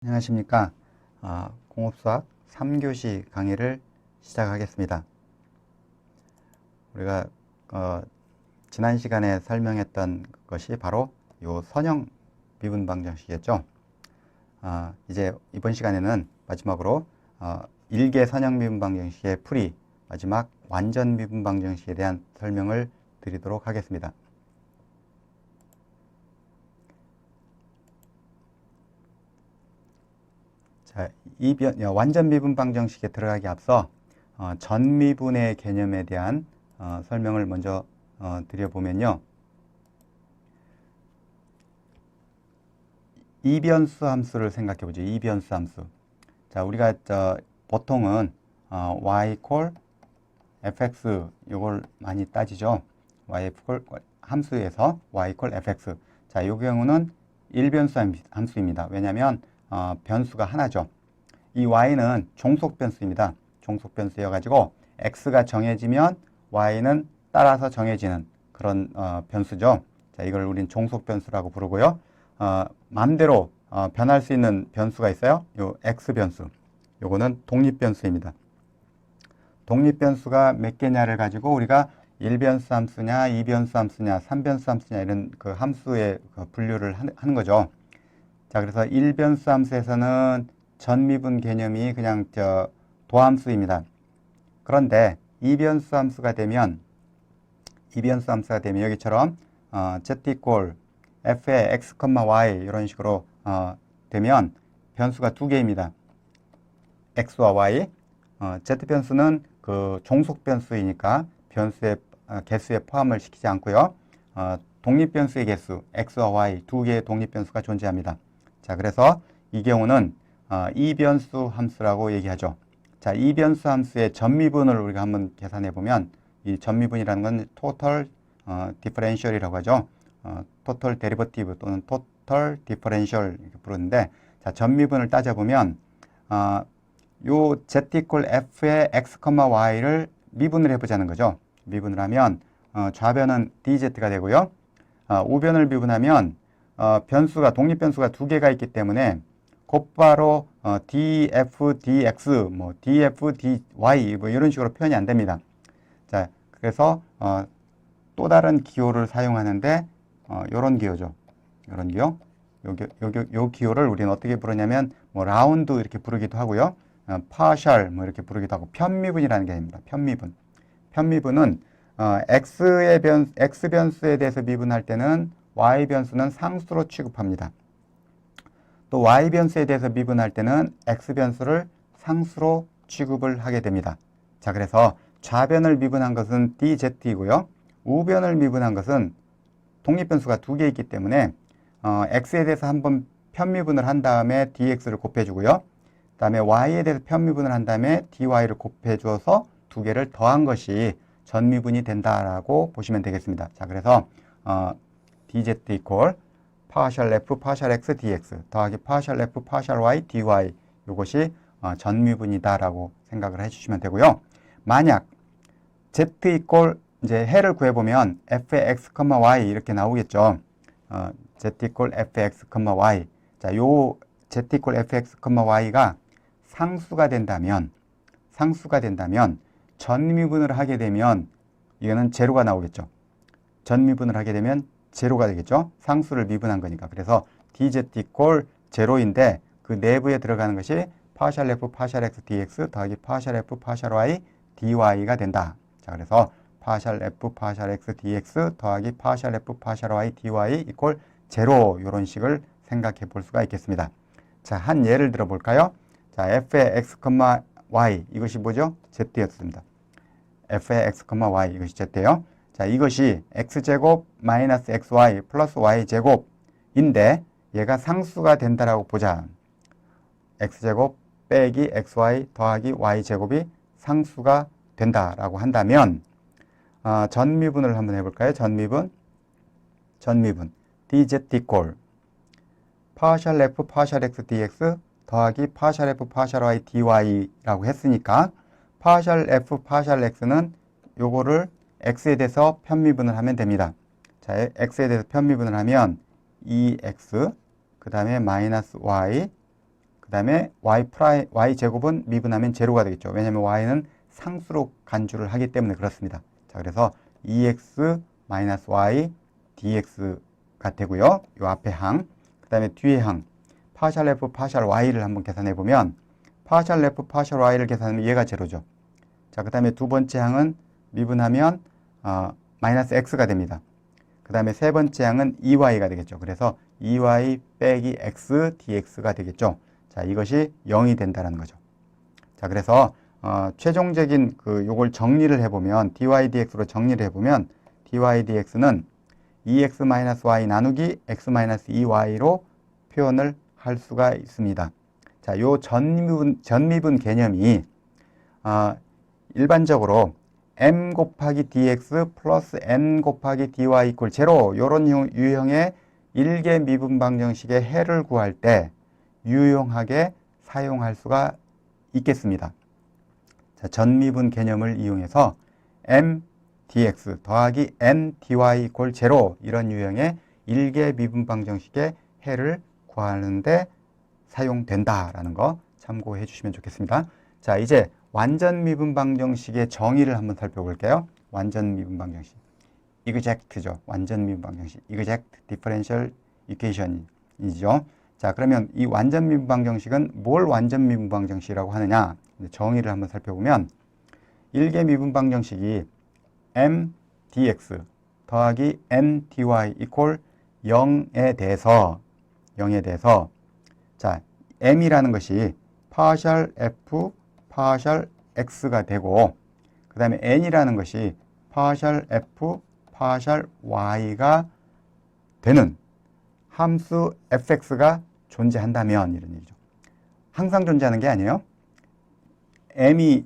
안녕하십니까. 공업수학 3교시 강의를 시작하겠습니다. 우리가 지난 시간에 설명했던 것이 바로 이 선형 미분 방정식이었죠. 이제 이번 시간에는 마지막으로 일개 선형 미분 방정식의 풀이, 마지막 완전 미분 방정식에 대한 설명을 드리도록 하겠습니다. 자, 완전 미분 방정식에 들어가기 앞서 전미분의 개념에 대한 설명을 먼저 드려보면요. 이변수 함수를 생각해 보죠. 이변수 함수. 자, 우리가 보통은 y equal fx 이걸 많이 따지죠. y equal 함수에서 y equal fx. 자, 이 경우는 일변수 함수입니다. 왜냐하면 변수가 하나죠. 이 y는 종속 변수입니다. 종속 변수여가지고 x가 정해지면 y는 따라서 정해지는 그런 변수죠. 자, 이걸 우린 종속 변수라고 부르고요. 마음대로 변할 수 있는 변수가 있어요. 요 x 변수. 요거는 독립 변수입니다. 독립 변수가 몇 개냐를 가지고 우리가 1변수 함수냐, 2변수 함수냐, 3변수 함수냐 이런 그 함수의 분류를 하는 거죠. 자, 그래서 1변수 함수에서는 전미분 개념이 그냥 도함수입니다. 그런데 2변수 함수가 되면 여기처럼 z equal f의 x, y 이런 식으로 되면 변수가 두 개입니다. x와 y. z 변수는 그 종속 변수이니까 변수의 개수에 포함을 시키지 않고요. 독립 변수의 개수 x와 y 두 개의 독립 변수가 존재합니다. 자, 그래서 이 경우는 이변수 함수라고 얘기하죠. 자, 이변수 함수의 전미분을 우리가 한번 계산해 보면 이 전미분이라는 건 total differential이라고 하죠. total derivative 또는 total differential 이렇게 부르는데, 자, 전미분을 따져보면 요 z equal f의 x, y를 미분을 해보자는 거죠. 미분을 하면 좌변은 dz가 되고요. 우변을 미분하면 변수가 독립 변수가 두 개가 있기 때문에 곧바로 df dx, 뭐 df dy 뭐 이런 식으로 표현이 안 됩니다. 자, 그래서 또 다른 기호를 사용하는데 요런 기호죠. 요런 기호. 요 기호를 우리는 어떻게 부르냐면 뭐 라운드 이렇게 부르기도 하고요. 파셜 뭐 이렇게 부르기도 하고 편미분이라는 게 아닙니다. 편미분. 편미분은 x 변수에 대해서 미분할 때는 y 변수는 상수로 취급합니다. 또 y 변수에 대해서 미분할 때는 x 변수를 상수로 취급을 하게 됩니다. 자, 그래서 좌변을 미분한 것은 dz이고요. 우변을 미분한 것은 독립 변수가 두 개 있기 때문에 x에 대해서 한번 편미분을 한 다음에 dx를 곱해주고요. 그 다음에 y에 대해서 편미분을 한 다음에 dy를 곱해주어서 두 개를 더한 것이 전미분이 된다라고 보시면 되겠습니다. 자, 그래서 dz equal partial f partial x dx 더하기 partial f partial y dy 이것이 전미분이다라고 생각을 해주시면 되고요. 만약 z equal 이제 해를 구해보면 f의 x, y 이렇게 나오겠죠. z equal fx, y. 자, 요 z equal fx, y가 상수가 된다면 전미분을 하게 되면 이거는 제로가 나오겠죠. 전미분을 하게 되면 제로가 되겠죠. 상수를 미분한 거니까. 그래서 dz equal 제로인데 그 내부에 들어가는 것이 partial f partial x dx 더하기 partial f partial y dy가 된다. 자, 그래서 partial f partial x dx 더하기 partial f partial y dy equal 제로 이런 식을 생각해 볼 수가 있겠습니다. 자, 한 예를 들어 볼까요? 자, f의 x, y 이것이 뭐죠? z였습니다. f의 x, y 이것이 z예요. 자, 이것이 x제곱 마이너스 xy 플러스 y제곱인데 얘가 상수가 된다라고 보자. x제곱 빼기 xy 더하기 y제곱이 상수가 된다라고 한다면 전미분을 한번 해볼까요? 전미분 dz equal partial f partial x dx 더하기 partial f partial y dy라고 했으니까 partial f partial x는 요거를 x에 대해서 편미분을 하면 됩니다. 자, x에 대해서 편미분을 하면 2x 그 다음에 마이너스 y 다음에 y 제곱은 미분하면 제로가 되겠죠. 왜냐하면 y는 상수로 간주를 하기 때문에 그렇습니다. 자, 그래서 2x-y dx가 되고요. 요 앞에 항, 그 다음에 뒤에 항, 파셜 f, 파셜 y를 한번 계산해 보면 파셜 f, 파셜 y를 계산하면 얘가 제로죠. 자, 그 다음에 두 번째 항은 미분하면 마이너스 x가 됩니다. 그 다음에 세 번째 항은 2y가 되겠죠. 그래서 2y 빼기 x dx가 되겠죠. 자, 이것이 0이 된다는 거죠. 자, 그래서 최종적인 요걸 정리를 해보면 dy dx로 정리를 해보면 dy dx는 2x-y 나누기 x-2y로 표현을 할 수가 있습니다. 자, 요 전미분 개념이 일반적으로 m 곱하기 dx 플러스 n 곱하기 dy 이퀄 제로 요런 유형의 일개 미분 방정식의 해를 구할 때 유용하게 사용할 수가 있겠습니다. 자, 전미분 개념을 이용해서 m dx 더하기 n dy 이퀄 제로 이런 유형의 일개 미분 방정식의 해를 구하는데 사용된다라는 거 참고해 주시면 좋겠습니다. 자, 이제 완전 미분 방정식의 정의를 한번 살펴볼게요. 완전 미분 방정식. exact죠. 완전 미분 방정식. exact differential equation이죠. 자, 그러면 이 완전 미분 방정식은 뭘 완전 미분 방정식이라고 하느냐? 정의를 한번 살펴보면 일개 미분 방정식이 m dx 더하기 n dy 이퀄 0에 대해서 자, m이라는 것이 파셜 f 파셜 x가 되고 그 다음에 n이라는 것이 파셜 f 파셜 y가 되는 함수 fx가 존재한다면 이런 얘기죠. 항상 존재하는 게 아니에요. m이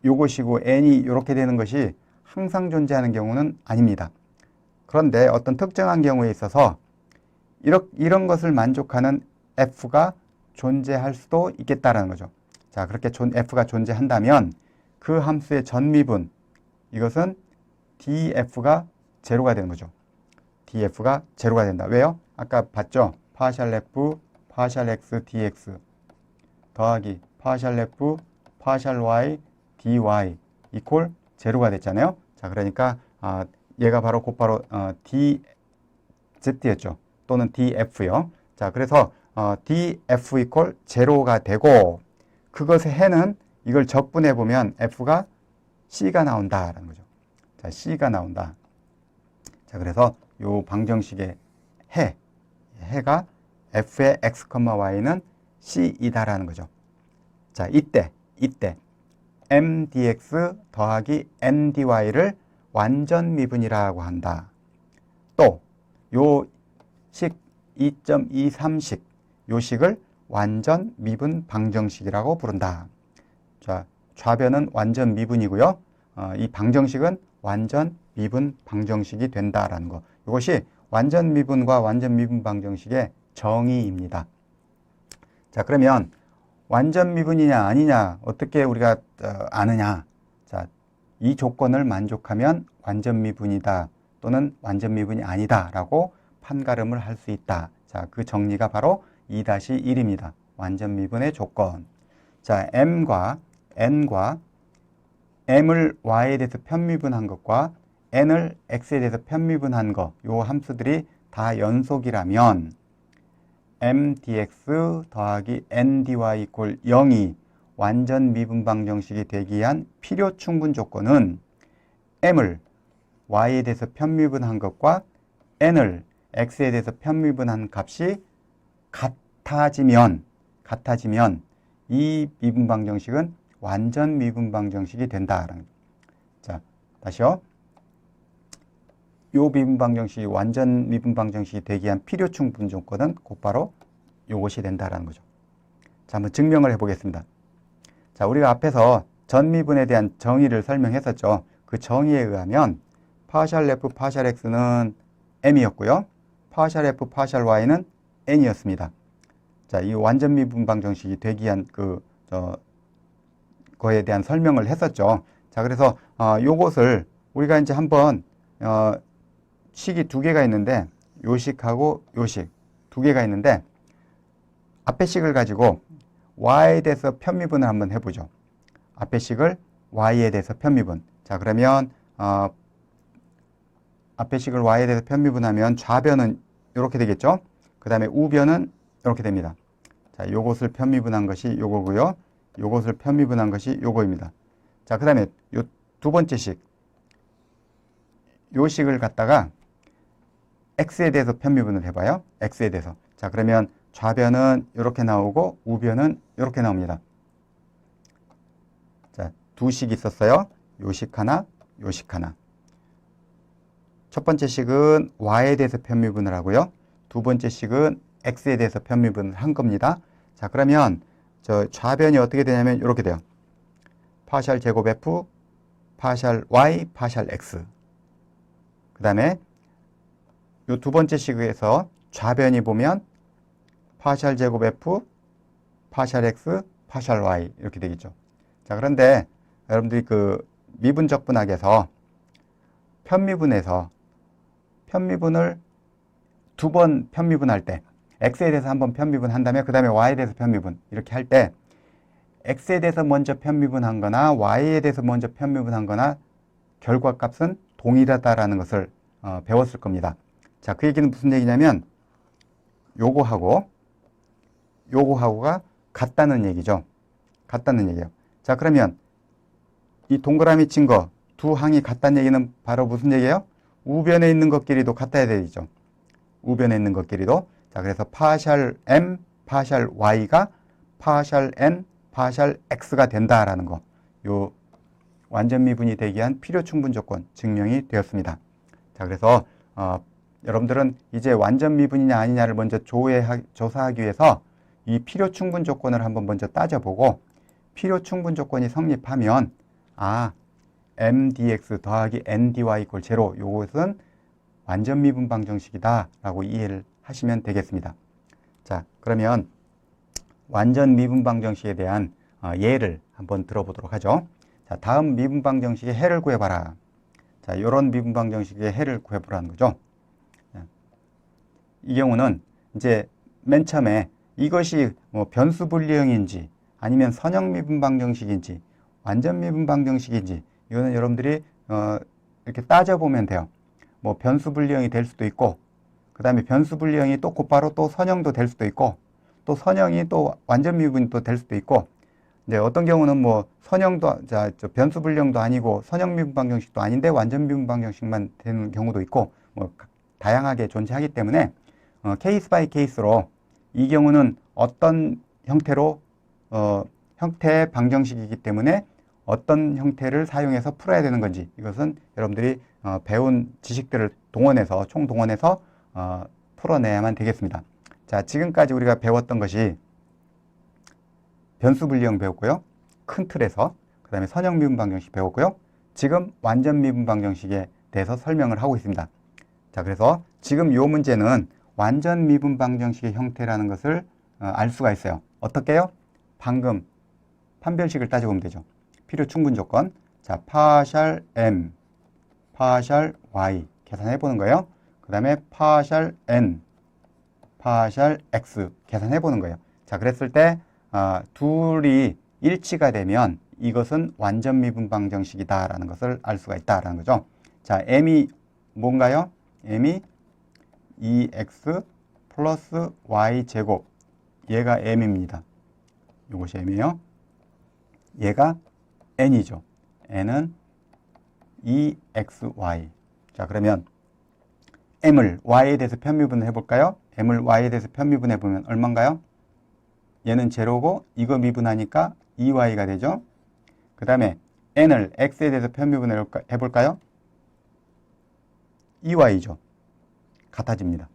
요것이고 n이 이렇게 되는 것이 항상 존재하는 경우는 아닙니다. 그런데 어떤 특정한 경우에 있어서 이런 것을 만족하는 f가 존재할 수도 있겠다라는 거죠. 자, 그렇게 f가 존재한다면 그 함수의 전미분 이것은 df가 제로가 되는 거죠. df가 제로가 된다. 왜요? 아까 봤죠? 파셜 f 파셜 x dx 더하기 파셜 f 파셜 y dy 이퀄 제로가 됐잖아요. 자, 그러니까 얘가 바로 곧바로 dz였죠. 또는 df요. 자, 그래서 df 이퀄 제로가 되고 그것의 해는 이걸 적분해 보면 f가 c가 나온다라는 거죠. 자, c가 나온다. 자, 그래서 요 방정식의 해가 f의 x, y는 c이다라는 거죠. 자, 이때 m dx 더하기 n dy를 완전 미분이라고 한다. 또 요 식 2.23식 요 식을 완전 미분 방정식이라고 부른다. 자, 좌변은 완전 미분이고요. 이 방정식은 완전 미분 방정식이 된다라는 거. 이것이 완전 미분과 완전 미분 방정식의 정의입니다. 자, 그러면 완전 미분이냐 아니냐 어떻게 우리가 아느냐? 자, 이 조건을 만족하면 완전 미분이다 또는 완전 미분이 아니다라고 판가름을 할 수 있다. 자, 그 정리가 바로 2-1입니다. 완전 미분의 조건. 자, m과 n과 m을 y에 대해서 편미분한 것과 n을 x에 대해서 편미분한 것, 요 함수들이 다 연속이라면 m dx 더하기 n dy 이퀄 0이 완전 미분 방정식이 되기 위한 필요 충분 조건은 m을 y에 대해서 편미분한 것과 n을 x에 대해서 편미분한 값이 같아지면 이 미분 방정식은 완전 미분 방정식이 된다라는. 자, 다시요. 요 미분 방정식이 완전 미분 방정식이 되기 위한 필요 충분 조건은 곧바로 요것이 된다라는 거죠. 자, 한번 증명을 해보겠습니다. 자, 우리가 앞에서 전미분에 대한 정의를 설명했었죠. 그 정의에 의하면 파셜 f 파셜 x는 m이었고요. 파셜 f 파셜 y는 n이었습니다. 자, 이 완전 미분 방정식이 되기 위한 거에 대한 설명을 했었죠. 자, 그래서 요것을 우리가 이제 한번 식이 두 개가 있는데 요 식하고 요 식 두 개가 있는데 앞에 식을 가지고 y에 대해서 편미분을 한번 해보죠. 앞에 식을 y에 대해서 편미분. 자, 그러면 앞에 식을 y에 대해서 편미분하면 좌변은 이렇게 되겠죠. 그 다음에 우변은 이렇게 됩니다. 자, 요것을 편미분한 것이 요거고요. 요것을 편미분한 것이 요거입니다. 자, 그 다음에 요 두 번째 식. 요 식을 갖다가 x에 대해서 편미분을 해봐요. x에 대해서. 자, 그러면 좌변은 이렇게 나오고 우변은 이렇게 나옵니다. 자, 두 식이 있었어요. 요 식 하나, 요 식 하나. 첫 번째 식은 y에 대해서 편미분을 하고요. 두 번째 식은 x에 대해서 편미분을 한 겁니다. 자, 그러면 저 좌변이 어떻게 되냐면 이렇게 돼요. 파셜 제곱 f, 파셜 y, 파셜 x. 그 다음에 요 두 번째 식에서 좌변이 보면 파셜 제곱 f, 파셜 x, 파셜 y 이렇게 되겠죠. 자, 그런데 여러분들이 그 미분적분학에서 편미분에서 편미분을 두 번 편미분할 때 x에 대해서 한번 편미분한 다음에 그 다음에 y에 대해서 편미분 이렇게 할 때 x에 대해서 먼저 편미분한 거나 y에 대해서 먼저 편미분한 거나 결과값은 동일하다라는 것을 배웠을 겁니다. 자, 그 얘기는 무슨 얘기냐면 요거하고가 같다는 얘기죠. 같다는 얘기예요. 자, 그러면 이 동그라미 친 거 두 항이 같다는 얘기는 바로 무슨 얘기예요? 우변에 있는 것끼리도 같아야 되죠. 우변에 있는 것끼리도. 자, 그래서 파셜 m, 파셜 y가 파셜 n, 파셜 x가 된다라는 거. 요 완전 미분이 되기 위한 필요 충분 조건 증명이 되었습니다. 자, 그래서 여러분들은 이제 완전 미분이냐 아니냐를 먼저 조사하기 위해서 이 필요 충분 조건을 한번 먼저 따져보고 필요 충분 조건이 성립하면 mdx 더하기 ndy 이퀄 제로 요것은 완전 미분 방정식이다 라고 이해를 하시면 되겠습니다. 자, 그러면 완전 미분 방정식에 대한 예를 한번 들어보도록 하죠. 자, 다음 미분 방정식의 해를 구해봐라. 자, 요런 미분 방정식의 해를 구해보라는 거죠. 이 경우는 이제 맨 처음에 이것이 뭐 변수 분리형인지 아니면 선형 미분 방정식인지 완전 미분 방정식인지 이거는 여러분들이 이렇게 따져보면 돼요. 뭐 변수 분리형이 될 수도 있고 그 다음에 변수 분리형이 또 곧바로 또 선형도 될 수도 있고 또 선형이 또 완전 미분이 또 될 수도 있고 이제 어떤 경우는 뭐 선형도 변수 분리형도 아니고 선형 미분 방정식도 아닌데 완전 미분 방정식만 되는 경우도 있고 뭐 다양하게 존재하기 때문에 케이스 바이 케이스로 이 경우는 어떤 형태로 형태의 방정식이기 때문에 어떤 형태를 사용해서 풀어야 되는 건지 이것은 여러분들이 배운 지식들을 동원해서 총동원해서 풀어내야만 되겠습니다. 자, 지금까지 우리가 배웠던 것이 변수 분리형 배웠고요. 큰 틀에서 그 다음에 선형 미분 방정식 배웠고요. 지금 완전 미분 방정식에 대해서 설명을 하고 있습니다. 자, 그래서 지금 이 문제는 완전 미분 방정식의 형태라는 것을 알 수가 있어요. 어떻게요? 방금 판별식을 따져보면 되죠. 필요 충분 조건. 자, 파셜 m, 파셜 y 계산해 보는 거예요. 그 다음에 파셜 n, 파셜 x 계산해 보는 거예요. 자, 그랬을 때 둘이 일치가 되면 이것은 완전 미분 방정식이다라는 것을 알 수가 있다라는 거죠. 자, m이 뭔가요? m이 2x 플러스 y 제곱 얘가 m입니다. 이것이 m이에요. 얘가 n이죠. n은 2xy. 자, 그러면 m을 y에 대해서 편미분을 해볼까요? m을 y에 대해서 편미분해 보면 얼마인가요? 얘는 제로고 이거 미분하니까 2y가 되죠. 그 다음에 n을 x에 대해서 편미분해 볼까요? 2y죠. 같아집니다.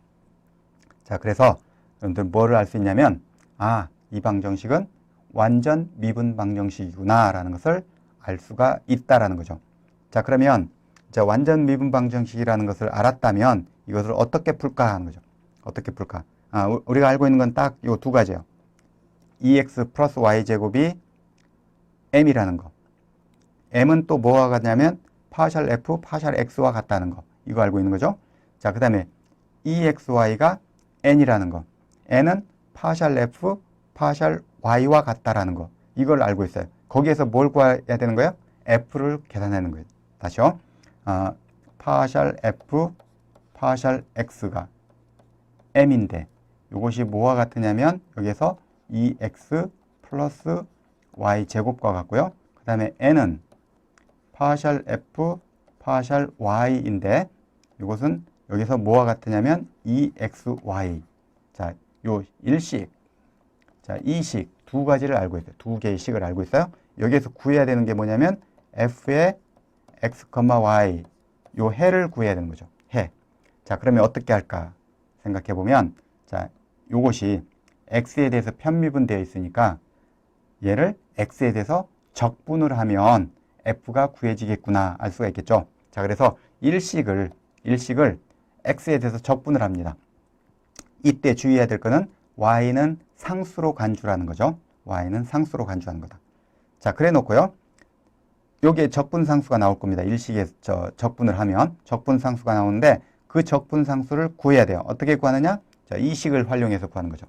자, 그래서 여러분들 뭐를 알 수 있냐면 이 방정식은 완전 미분 방정식이구나 라는 것을 알 수가 있다라는 거죠. 자, 그러면 자, 완전 미분 방정식이라는 것을 알았다면 이것을 어떻게 풀까 하는 거죠. 어떻게 풀까? 우리가 알고 있는 건 딱 요 두 가지예요. 2x 플러스 y 제곱이 m이라는 거. m은 또 뭐와 같냐면 파셜 f, 파셜 x와 같다는 거. 이거 알고 있는 거죠. 자, 그 다음에 2xy가 n이라는 거. n은 파셜 f, 파셜 y와 같다라는 거. 이걸 알고 있어요. 거기에서 뭘 구해야 되는 거예요? f를 계산하는 거예요. 다시요. 파셜 f, 파셜 x가 m인데 이것이 뭐와 같으냐면 여기에서 2x 플러스 y 제곱과 같고요. 그 다음에 n은 파셜 f, 파셜 y인데 이것은 여기서 뭐와 같으냐면 2xy. 자, 요 일식, 자, 이식 두 가지를 알고 있어요. 두 개의 식을 알고 있어요. 여기에서 구해야 되는 게 뭐냐면 f의 x, y 요 해를 구해야 되는 거죠. 해. 자, 그러면 어떻게 할까 생각해 보면, 자, 요것이 x에 대해서 편미분되어 있으니까 얘를 x에 대해서 적분을 하면 f가 구해지겠구나 알 수가 있겠죠. 자, 그래서 일식을 x에 대해서 적분을 합니다. 이때 주의해야 될 거는 y는 상수로 간주라는 거죠. y는 상수로 간주하는 거다. 자, 그래 놓고요. 요게 적분상수가 나올 겁니다. 일식에서 적분을 하면 적분상수가 나오는데 그 적분상수를 구해야 돼요. 어떻게 구하느냐? 자, 이 식을 활용해서 구하는 거죠.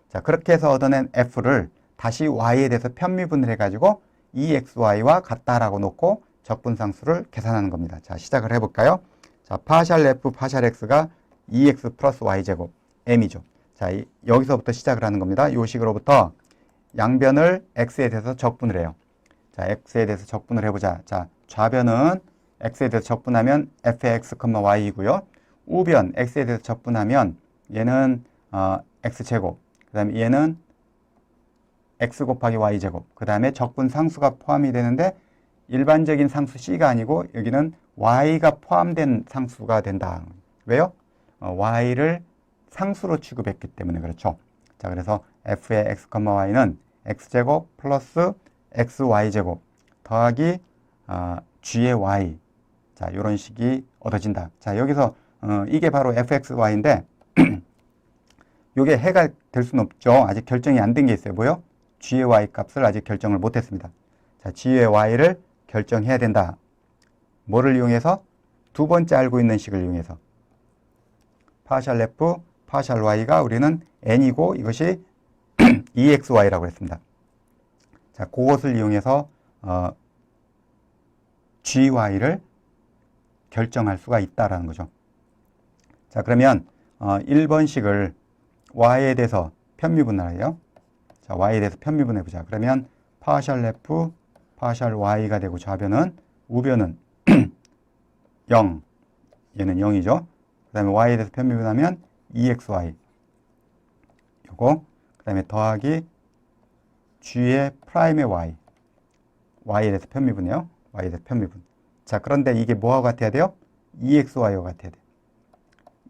자, 그렇게 해서 얻어낸 f를 다시 y에 대해서 편미분을 해가지고 2xy와 같다라고 놓고 적분상수를 계산하는 겁니다. 자, 시작을 해볼까요? 자, 파셜 f, 파셜 x가 2x 플러스 y제곱 m이죠. 자, 여기서부터 시작을 하는 겁니다. 요 식으로부터 양변을 x에 대해서 적분을 해요. 자, x에 대해서 적분을 해보자. 자, 좌변은 x에 대해서 적분하면 fx, y이고요. 우변 x에 대해서 적분하면 얘는 x제곱, 그 다음에 얘는 x 곱하기 y제곱, 그 다음에 적분 상수가 포함이 되는데 일반적인 상수 c가 아니고 여기는 y가 포함된 상수가 된다. 왜요? y를 상수로 취급했기 때문에 그렇죠. 자, 그래서 f의 x, y는 x제곱 플러스 xy제곱 더하기 g의 y. 자, 이런 식이 얻어진다. 자, 여기서 이게 바로 fxy인데 이게 해가 될 수는 없죠. 아직 결정이 안 된 게 있어요. 뭐요? g의 y 값을 아직 결정을 못 했습니다. 자, g의 y를 결정해야 된다. 뭐를 이용해서? 두 번째 알고 있는 식을 이용해서. 파셜 f, 파셜 y가 우리는 n이고 이것이 2xy라고 했습니다. 자, 그것을 이용해서 gy를 결정할 수가 있다라는 거죠. 자, 그러면 1번식을 y에 대해서 편미분할해요. 자, y에 대해서 편미분해 보자. 그러면 파셜 f, 파셜 y가 되고 좌변은 우변은 0. 얘는 0이죠. 그 다음에 y에 대해서 편미분하면 2xy. 요거. 그 다음에 더하기 g의 프라임의 y에 대해서 편미분이에요. y에 대해서 편미분. 자, 그런데 이게 뭐하고 같아야 돼요? 2xy와 같아야 돼요.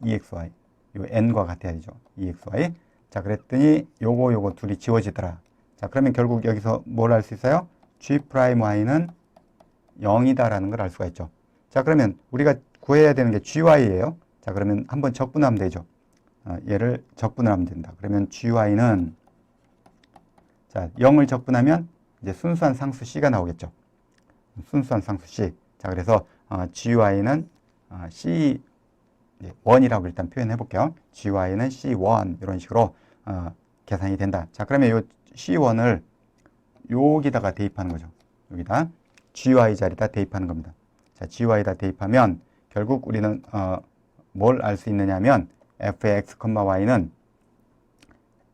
2xy. 요 n과 같아야 되죠. 2xy. 자, 그랬더니 요거 둘이 지워지더라. 자, 그러면 결국 여기서 뭘 알 수 있어요? g 프라임 y는 0이다라는 걸 알 수가 있죠. 자, 그러면 우리가 구해야 되는 게 gy예요. 자, 그러면 한번 적분하면 되죠. 얘를 적분을 하면 된다. 그러면 gy는 자, 0을 적분하면 이제 순수한 상수 c가 나오겠죠. 순수한 상수 c. 자, 그래서 gy는 C1이라고 일단 표현해 볼게요. gy는 C1 이런 식으로 계산이 된다. 자, 그러면 요 C1을 여기다가 대입하는 거죠. 여기다 gy 자리에다 대입하는 겁니다. 자, gy에다 대입하면 결국 우리는 뭘 알 수 있느냐면 f의 x, y는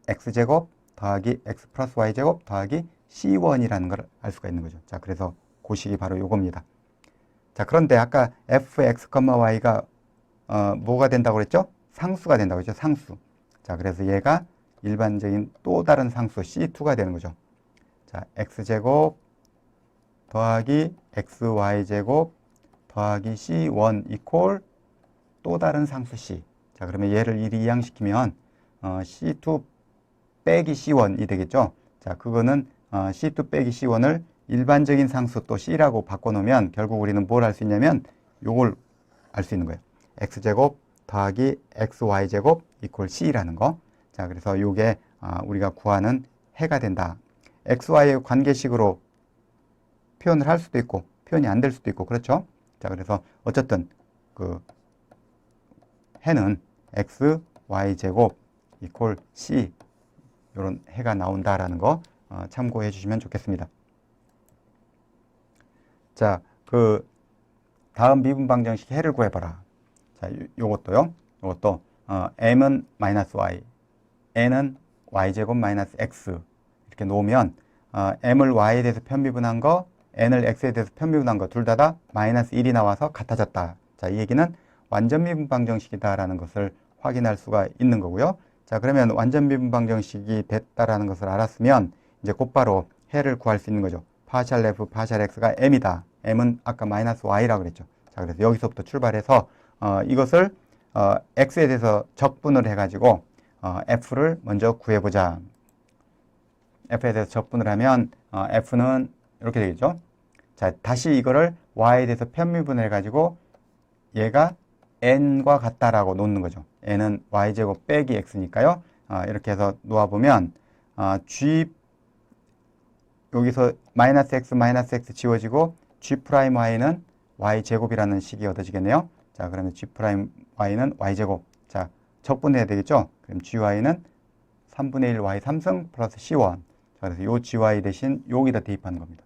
x제곱 더하기 x 플러스 y제곱 더하기 C1이라는 걸 알 수가 있는 거죠. 자, 그래서 그 식이 바로 요겁니다. 자, 그런데 아까 fx, y가 뭐가 된다고 그랬죠? 상수가 된다고 했죠? 상수. 자, 그래서 얘가 일반적인 또 다른 상수 C2가 되는 거죠. 자, x제곱 더하기 xy제곱 더하기 C1 이퀄 또 다른 상수 C. 자, 그러면 얘를 이리 이항시키면 C2 빼기 C1이 되겠죠. 자, 그거는 C2 빼기 C1을 일반적인 상수 또 C라고 바꿔놓으면 결국 우리는 뭘 할 수 있냐면 요걸 알 수 있는 거예요. X제곱 더하기 XY제곱 이퀄 C라는 거. 자, 그래서 요게 우리가 구하는 해가 된다. XY의 관계식으로 표현을 할 수도 있고 표현이 안 될 수도 있고 그렇죠. 자, 그래서 어쨌든 그 해는 XY제곱 이퀄 C 이런 해가 나온다라는 거 참고해 주시면 좋겠습니다. 자, 그 다음 미분 방정식 해를 구해봐라. 자, 요것도요. 요것도 m은 마이너스 y, n은 y제곱 마이너스 x 이렇게 놓으면 m을 y에 대해서 편미분한 거, n을 x에 대해서 편미분한 거 둘 다 마이너스 1이 나와서 같아졌다. 자, 이 얘기는 완전 미분 방정식이다라는 것을 확인할 수가 있는 거고요. 자, 그러면 완전 미분 방정식이 됐다라는 것을 알았으면 이제 곧바로 해를 구할 수 있는 거죠. 파셜 f, 파셜 x가 m이다. m은 아까 마이너스 y라고 그랬죠. 자, 그래서 여기서부터 출발해서 이것을 x에 대해서 적분을 해가지고 f를 먼저 구해보자. f에 대해서 적분을 하면 f는 이렇게 되겠죠. 자, 다시 이거를 y에 대해서 편미분을 해가지고 얘가 n과 같다라고 놓는 거죠. n은 y제곱 빼기 x니까요. 이렇게 해서 놓아보면 g 여기서 마이너스 x 지워지고 g 프라임 y는 y제곱이라는 식이 얻어지겠네요. 자, 그러면 g 프라임 y는 y제곱. 자, 적분해야 되겠죠. 그럼 gy는 3분의 1 y 3승 플러스 c1. 자, 그래서 요 gy 대신 여기다 대입하는 겁니다.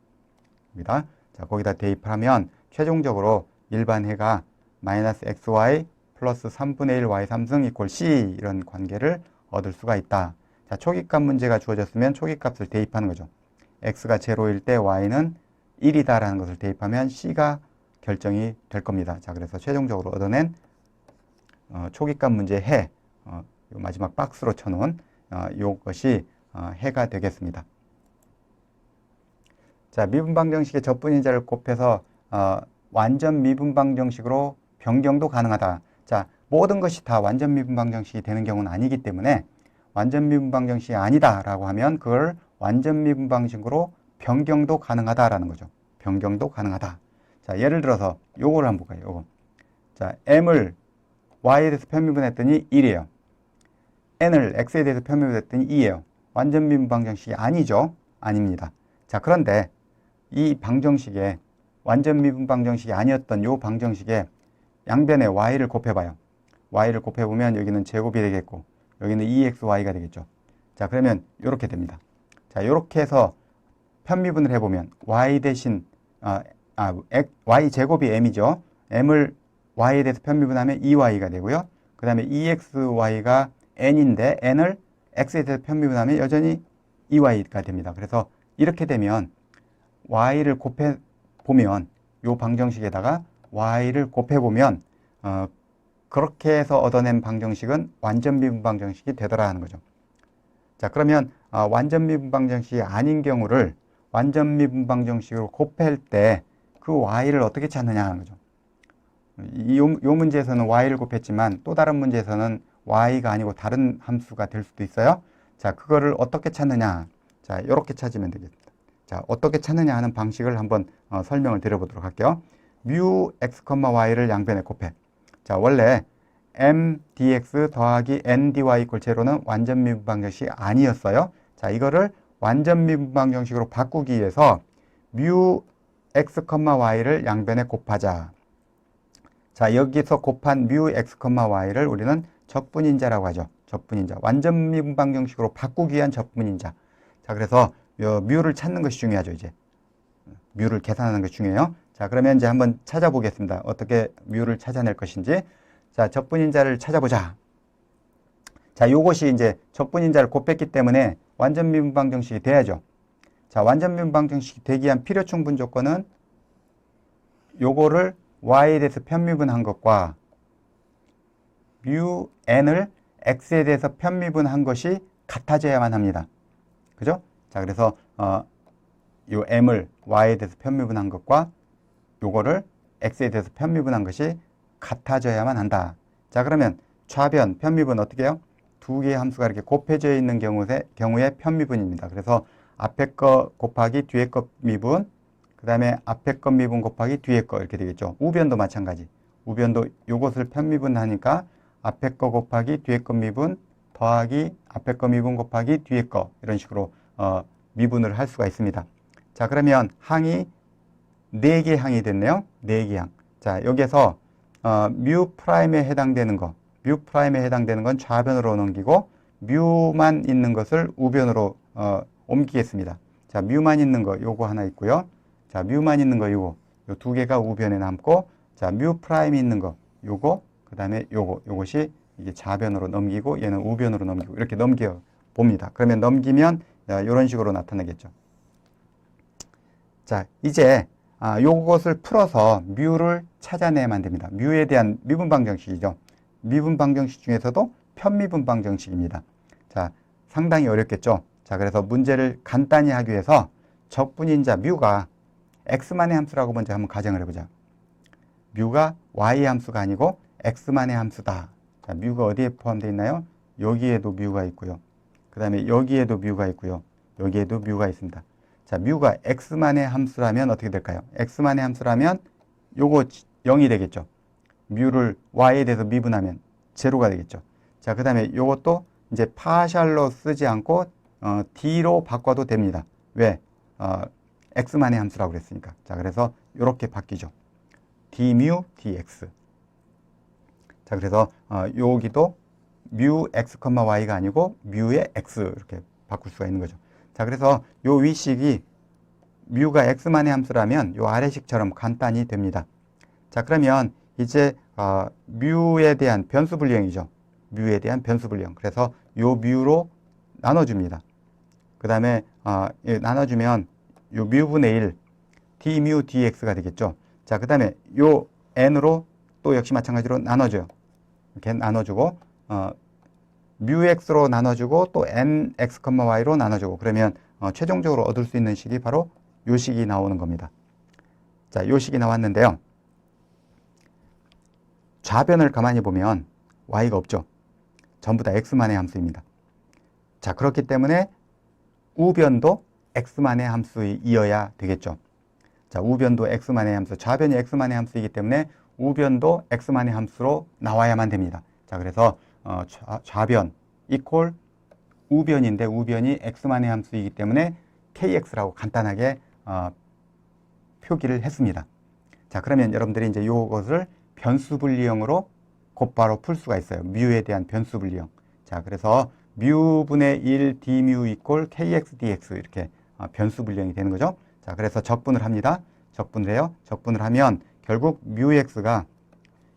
자, 거기다 대입하면 최종적으로 일반 해가 마이너스 xy 플러스 3분의 1 y 3승 이퀄 c 이런 관계를 얻을 수가 있다. 자, 초기값 문제가 주어졌으면 초기값을 대입하는 거죠. x가 0일 때 y는 1이다라는 것을 대입하면 c가 결정이 될 겁니다. 자, 그래서 최종적으로 얻어낸 초기값 문제 해, 요 마지막 박스로 쳐놓은 이것이 해가 되겠습니다. 자, 미분방정식의 적분인자를 곱해서 완전 미분방정식으로 변경도 가능하다. 자, 모든 것이 다 완전 미분방정식이 되는 경우는 아니기 때문에 완전 미분방정식이 아니다라고 하면 그걸 완전 미분방식으로 변경도 가능하다라는 거죠. 변경도 가능하다. 자, 예를 들어서 요거를 한번 볼까요? 요거. 자, m을 y에 대해서 편미분했더니 1이에요. n을 x에 대해서 편미분했더니 2예요. 완전 미분방정식이 아니죠? 아닙니다. 자, 그런데 이 방정식에 완전 미분방정식이 아니었던 요 방정식에 양변에 y를 곱해봐요. y를 곱해보면 여기는 제곱이 되겠고 여기는 2xy가 되겠죠. 자, 그러면 이렇게 됩니다. 자, 이렇게 해서 편미분을 해보면 y 대신 y 제곱이 m이죠. m을 y에 대해서 편미분하면 2y가 되고요. 그 다음에 2xy가 n인데 n을 x에 대해서 편미분하면 여전히 2y가 됩니다. 그래서 이렇게 되면 y를 곱해보면 이 방정식에다가 y를 곱해보면 그렇게 해서 얻어낸 방정식은 완전 미분 방정식이 되더라 하는 거죠. 자, 그러면 완전 미분 방정식이 아닌 경우를 완전 미분 방정식으로 곱할 때 그 y를 어떻게 찾느냐 하는 거죠. 요 문제에서는 y를 곱했지만 또 다른 문제에서는 y가 아니고 다른 함수가 될 수도 있어요. 자, 그거를 어떻게 찾느냐. 자, 이렇게 찾으면 되겠습니다. 자, 어떻게 찾느냐 하는 방식을 한번 설명을 드려보도록 할게요. 뮤 x, y를 양변에 곱해. 자, 원래 m dx 더하기 n dy 이퀄 제로는 완전 미분 방정식이 아니었어요. 자, 이거를 완전 미분 방정식으로 바꾸기 위해서 뮤 x, y를 양변에 곱하자. 자, 여기서 곱한 뮤 x, y를 우리는 적분인자라고 하죠. 적분인자. 완전 미분 방정식으로 바꾸기 위한 적분인자. 자, 그래서 뮤를 찾는 것이 중요하죠, 이제. 뮤를 계산하는 것이 중요해요. 자, 그러면 이제 한번 찾아보겠습니다. 어떻게 뮤를 찾아낼 것인지. 자, 적분인자를 찾아보자. 자, 요것이 이제 적분인자를 곱했기 때문에 완전 미분 방정식이 돼야죠. 자, 완전 미분 방정식이 되기 위한 필요 충분 조건은 요거를 y에 대해서 편미분한 것과 뮤 n을 x에 대해서 편미분한 것이 같아져야만 합니다. 그죠? 자, 그래서 요 m을 y에 대해서 편미분한 것과 요거를 x에 대해서 편미분한 것이 같아져야만 한다. 자, 그러면 좌변 편미분 어떻게 해요? 두 개의 함수가 이렇게 곱해져 있는 경우에 편미분입니다. 그래서 앞에 거 곱하기 뒤에 거 미분, 그 다음에 앞에 거 미분 곱하기 뒤에 거 이렇게 되겠죠. 우변도 마찬가지. 우변도 요것을 편미분하니까 앞에 거 곱하기 뒤에 거 미분 더하기 앞에 거 미분 곱하기 뒤에 거 이런 식으로 미분을 할 수가 있습니다. 자, 그러면 항이 4개 항이 됐네요. 4개 항. 자, 여기에서 뮤 프라임에 해당되는 거, 뮤 프라임에 해당되는 건 좌변으로 넘기고 뮤만 있는 것을 우변으로 옮기겠습니다. 자, 뮤만 있는 거 요거 하나 있고요. 자, 뮤만 있는 거 요거 요 두 개가 우변에 남고, 자, 뮤 프라임 있는 거 요거, 그 다음에 요것이 이게 좌변으로 넘기고 얘는 우변으로 넘기고 이렇게 넘겨 봅니다. 그러면 넘기면 이런 식으로 나타나겠죠. 자, 이제 요것을 풀어서 뮤를 찾아내야만 됩니다. 뮤에 대한 미분방 정식이죠. 미분방 정식 중에서도 편미분방 정식입니다. 자, 상당히 어렵겠죠. 자, 그래서 문제를 간단히 하기 위해서 적분인자 뮤가 x만의 함수라고 먼저 한번 가정을 해보자. 뮤가 y 함수가 아니고 x만의 함수다. 자, 뮤가 어디에 포함되어 있나요? 여기에도 뮤가 있고요. 그 다음에 여기에도 뮤가 있고요. 여기에도 뮤가 있습니다. 자, 뮤가 x만의 함수라면 어떻게 될까요? x만의 함수라면 요거 0이 되겠죠. 뮤를 y에 대해서 미분하면 제로가 되겠죠. 자, 그 다음에 요것도 이제 파샬로 쓰지 않고 d로 바꿔도 됩니다. 왜? x만의 함수라고 그랬으니까. 자, 그래서 이렇게 바뀌죠. d뮤 dx. 자, 그래서 여기도 뮤 x, y가 아니고 뮤의 x 이렇게 바꿀 수가 있는 거죠. 자, 그래서 요 위식이 뮤가 x만의 함수라면 요 아래식처럼 간단히 됩니다. 자, 그러면 이제 뮤에 대한 변수 분리형이죠. 뮤에 대한 변수 분리형. 그래서 요 뮤로 나눠줍니다. 그 다음에 나눠주면 요 뮤분의 1 d뮤 dx가 되겠죠. 자, 그 다음에 요 n으로 또 역시 마찬가지로 나눠줘요. 이렇게 나눠주고 뮤x로 나눠주고 또 nx, y로 나눠주고, 그러면 최종적으로 얻을 수 있는 식이 바로 요 식이 나오는 겁니다. 자, 요 식이 나왔는데요. 좌변을 가만히 보면 y가 없죠. 전부 다 x만의 함수입니다. 자, 그렇기 때문에 우변도 x만의 함수이어야 되겠죠. 자, 우변도 x만의 함수, 좌변이 x만의 함수이기 때문에 우변도 x만의 함수로 나와야만 됩니다. 자, 그래서 좌변 이퀄 우변인데 우변이 x만의 함수이기 때문에 kx라고 간단하게 표기를 했습니다. 자, 그러면 여러분들이 이제 이것을 변수 분리형으로 곧바로 풀 수가 있어요. 뮤에 대한 변수 분리형. 자, 그래서 뮤분의 1 d뮤 이퀄 kx dx 이렇게 변수 분리형이 되는 거죠. 자, 그래서 적분을 합니다. 적분을 해요. 적분을 하면 결국 뮤x가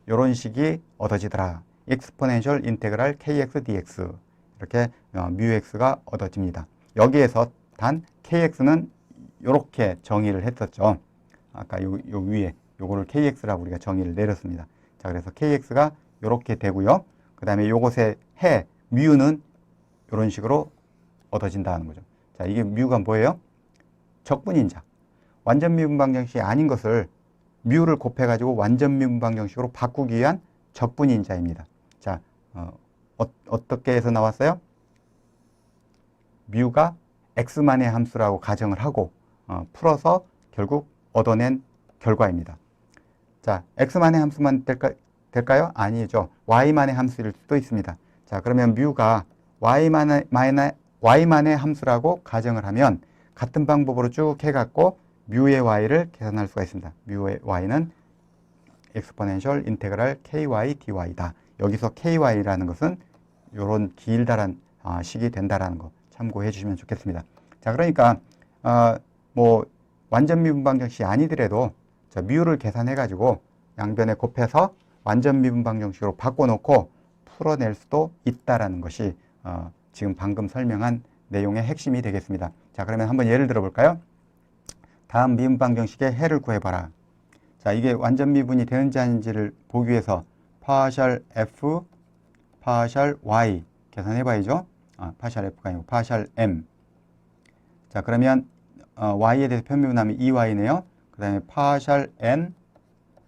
이런 식이 얻어지더라. exponential integral kx dx 이렇게 뮤x가 얻어집니다. 여기에서 단 kx는 이렇게 정의를 했었죠. 아까 요 위에 요거를 kx라고 우리가 정의를 내렸습니다. 자, 그래서 kx가 이렇게 되고요. 그 다음에 요것의 해 뮤는 이런 식으로 얻어진다는 거죠. 자, 이게 뮤가 뭐예요? 적분인자. 완전 미분방 정식이 아닌 것을 뮤를 곱해가지고 완전 미분방 정식으로 바꾸기 위한 적분인자입니다. 자, 어떻게 해서 나왔어요? 뮤가 x만의 함수라고 가정을 하고 풀어서 결국 얻어낸 결과입니다. 자, x만의 함수만 될까요? 아니죠. y만의 함수일 수도 있습니다. 자, 그러면 뮤가 y만의 함수라고 가정을 하면 같은 방법으로 쭉 해갖고 뮤의 y를 계산할 수가 있습니다. 뮤의 y는 exponential integral ky dy다. 여기서 ky라는 것은 이런 길다란 식이 된다라는 거 참고해 주시면 좋겠습니다. 자, 그러니까 뭐 완전 미분방 정식이 아니더라도 뮤를 계산해 가지고 양변에 곱해서 완전 미분방 정식으로 바꿔놓고 풀어낼 수도 있다라는 것이 지금 방금 설명한 내용의 핵심이 되겠습니다. 자, 그러면 한번 예를 들어 볼까요? 다음 미분방 정식의 해를 구해봐라. 자, 이게 완전 미분이 되는지 아닌지를 보기 위해서 파셜 f, 파셜 y 계산해 봐야죠. 파셜 f가 아니고 파셜 m. 자, 그러면 y에 대해서 편미분하면 2y네요. 그 다음에 파셜 n,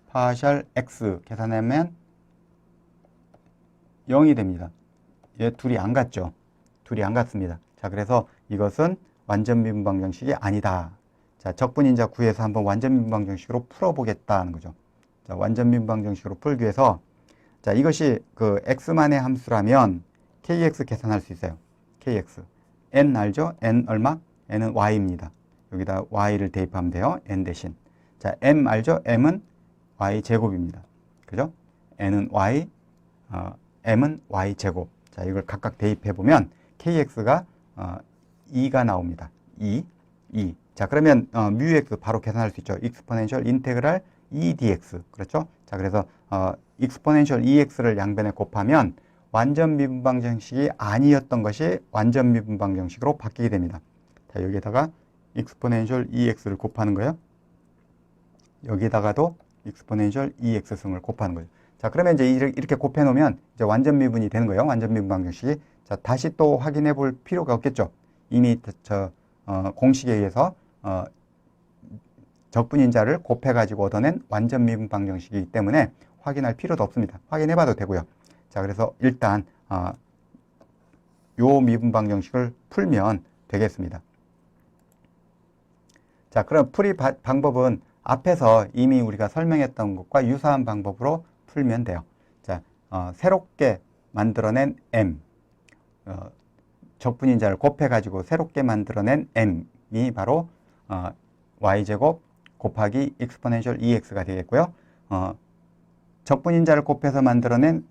파셜 x 계산하면 0이 됩니다. 얘 둘이 안 같죠? 둘이 안 같습니다. 자, 그래서 이것은 완전 미분방 정식이 아니다. 자, 적분인자 구해서 한번 완전 미분방 정식으로 풀어보겠다는 거죠. 자, 완전 미분방 정식으로 풀기 위해서 자, 이것이 그 x만의 함수라면 kx 계산할 수 있어요. kx. n 알죠? n 얼마? n은 y입니다. 여기다 y를 대입하면 돼요. n 대신. 자, m 알죠? m은 y 제곱입니다. 그죠? n은 y, m은 y 제곱. 자, 이걸 각각 대입해 보면 kx가 2가 나옵니다. 2. 자, 그러면 뮤x 바로 계산할 수 있죠. 익스포넨셜 인테그랄 2dx. 그렇죠? 자, 그래서 익스포넨셜 2x를 양변에 곱하면 완전 미분방정식이 아니었던 것이 완전 미분방정식으로 바뀌게 됩니다. 자, 여기에다가 익스포넨셜 2x를 곱하는 거예요. 여기다가도 익스포넨셜 2x승을 곱하는 거죠. 자, 그러면 이제 이렇게 곱해 놓으면 이제 완전 미분이 되는 거예요. 완전 미분 방정식이. 자, 다시 또 확인해 볼 필요가 없겠죠. 이미 공식에 의해서 적분인자를 곱해 가지고 얻어낸 완전 미분 방정식이기 때문에 확인할 필요도 없습니다. 확인해 봐도 되고요. 자, 그래서 일단 요 미분 방정식을 풀면 되겠습니다. 자, 그럼 풀이 방법은 앞에서 이미 우리가 설명했던 것과 유사한 방법으로 풀면 돼요. 자, 새롭게 만들어낸 m, 적분인자를 곱해가지고 새롭게 만들어낸 m이 바로 y제곱 곱하기 익스포넨셜 2x가 되겠고요. 적분인자를 곱해서 만들어낸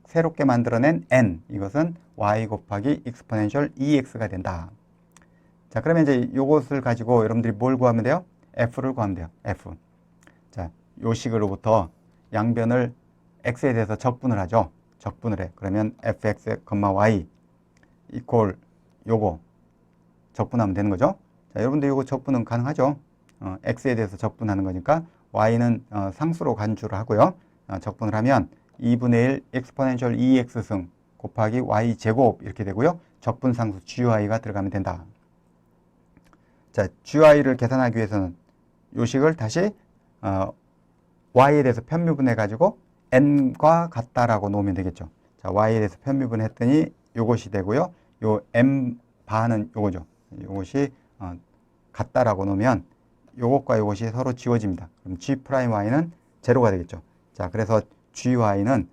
새롭게 만들어낸 n, 이것은 y 곱하기 익스포넨셜 2x가 된다. 자, 그러면 이제 이것을 가지고 여러분들이 뭘 구하면 돼요? f를 구하면 돼요. f. 자, 요 식으로부터 양변을 x에 대해서 적분을 하죠. 적분을 해. 그러면 fx, y 이퀄 요거 적분하면 되는 거죠. 자, 여러분들 요거 적분은 가능하죠. x에 대해서 적분하는 거니까 y는 상수로 간주를 하고요. 적분을 하면 2분의 1 익스포넨셜 2x승 곱하기 y제곱 이렇게 되고요. 적분상수 gy가 들어가면 된다. 자, gy를 계산하기 위해서는 요 식을 다시 y에 대해서 편미분해 가지고 n과 같다라고 놓으면 되겠죠. 자, y에 대해서 편미분해 했더니 요것이 되고요. 요 m 반은 요거죠. 요것이 같다라고 놓으면 요것과 요것이 서로 지워집니다. 그럼 g'y는 제로가 되겠죠. 자, 그래서 gy는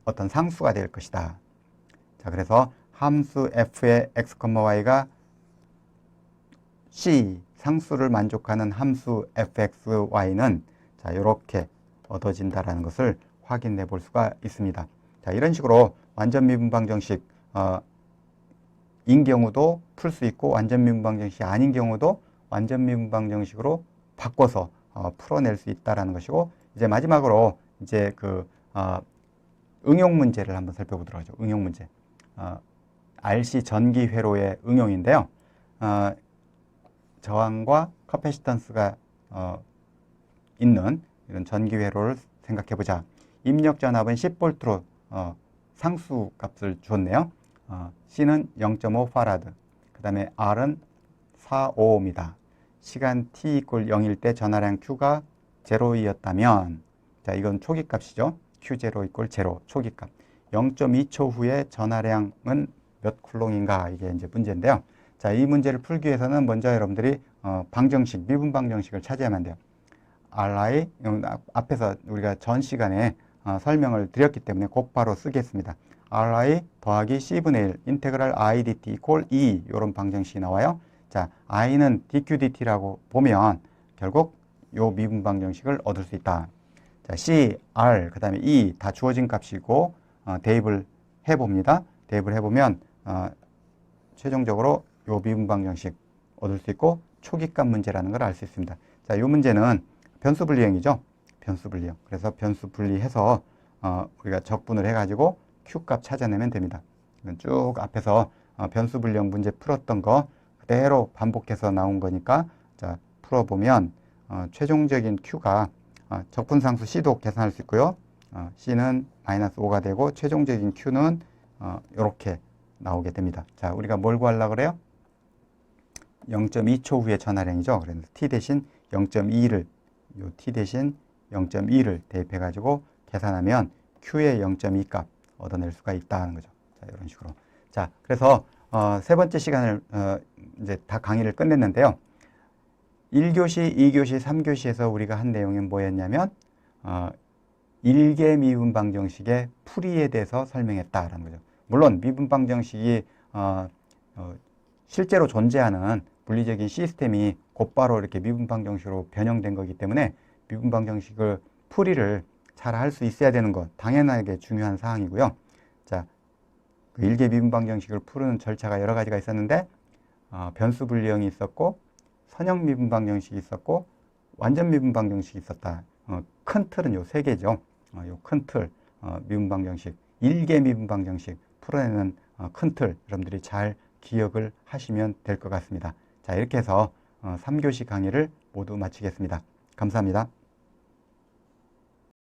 어떤 상수가 될 것이다. 자, 그래서 함수 f의 x, y가 c 상수를 만족하는 함수 fxy는 자, 이렇게 얻어진다라는 것을 확인해 볼 수가 있습니다. 자, 이런 식으로 완전 미분방정식 인 경우도 풀 수 있고 완전 미분방정식이 아닌 경우도 완전 미분방정식으로 바꿔서 풀어낼 수 있다라는 것이고, 이제 마지막으로 이제 응용 문제를 한번 살펴보도록 하죠. 응용 문제. RC 전기 회로의 응용인데요. 저항과 커패시턴스가 있는 이런 전기 회로를 생각해 보자. 입력 전압은 10V로 상수 값을 줬네요. C는 0.5파라드, 그 다음에 R은 4Ohm이다. 시간 t 이퀄 0일 때 전하량 Q가 제로이었다면, 자, 이건 초기값이죠. Q0 이퀄 제로, 초기값. 0.2초 후에 전하량은 몇 쿨롱인가, 이게 이제 문제인데요. 자, 이 문제를 풀기 위해서는 먼저 여러분들이 방정식, 미분 방정식을 찾아야만 돼요. RI, 앞에서 우리가 전 시간에 설명을 드렸기 때문에 곧바로 쓰겠습니다. RI 더하기 C분의 1 인테그랄 I dt 이퀄 2, 이런 방정식이 나와요. 자, I는 dq dt라고 보면 결국 요 미분 방정식을 얻을 수 있다. 자, C, R, 그 다음에 E 다 주어진 값이고 대입을 해봅니다. 대입을 해보면 최종적으로 요 미분 방정식 얻을 수 있고 초기값 문제라는 걸 알 수 있습니다. 자, 요 문제는 변수 분리형이죠. 변수 분리형. 그래서 변수 분리해서 우리가 적분을 해가지고 Q값 찾아내면 됩니다. 쭉 앞에서 변수 분리형 문제 풀었던 거 그대로 반복해서 나온 거니까, 자, 풀어보면 최종적인 Q가 적분상수 C도 계산할 수 있고요. C는 마이너스 5가 되고 최종적인 Q는 이렇게 나오게 됩니다. 자, 우리가 뭘 구하려고 그래요? 0.2초 후의 전하량이죠. 그래서 T 대신 0.2를 요 T 대신 0.2를 대입해 가지고 계산하면 Q의 0.2 값 얻어낼 수가 있다는 거죠. 자, 이런 식으로. 자, 그래서 세 번째 시간을 이제 다 강의를 끝냈는데요. 1교시, 2교시, 3교시에서 우리가 한 내용이 뭐였냐면 일개 미분 방정식의 풀이에 대해서 설명했다라는 거죠. 물론 미분 방정식이 실제로 존재하는 물리적인 시스템이 곧바로 이렇게 미분 방정식으로 변형된 거기 때문에 미분 방정식을 풀이를 잘 할 수 있어야 되는 것 당연하게 중요한 사항이고요. 자, 그 일개 미분방 정식을 푸는 절차가 여러 가지가 있었는데 변수 분리형이 있었고 선형 미분방 정식이 있었고 완전 미분방 정식이 있었다. 큰 틀은 요 세 개죠. 요 큰 틀 미분방 정식, 일개 미분방 정식 풀어내는 큰 틀 여러분들이 잘 기억을 하시면 될 것 같습니다. 자, 이렇게 해서 3교시 강의를 모두 마치겠습니다. 감사합니다.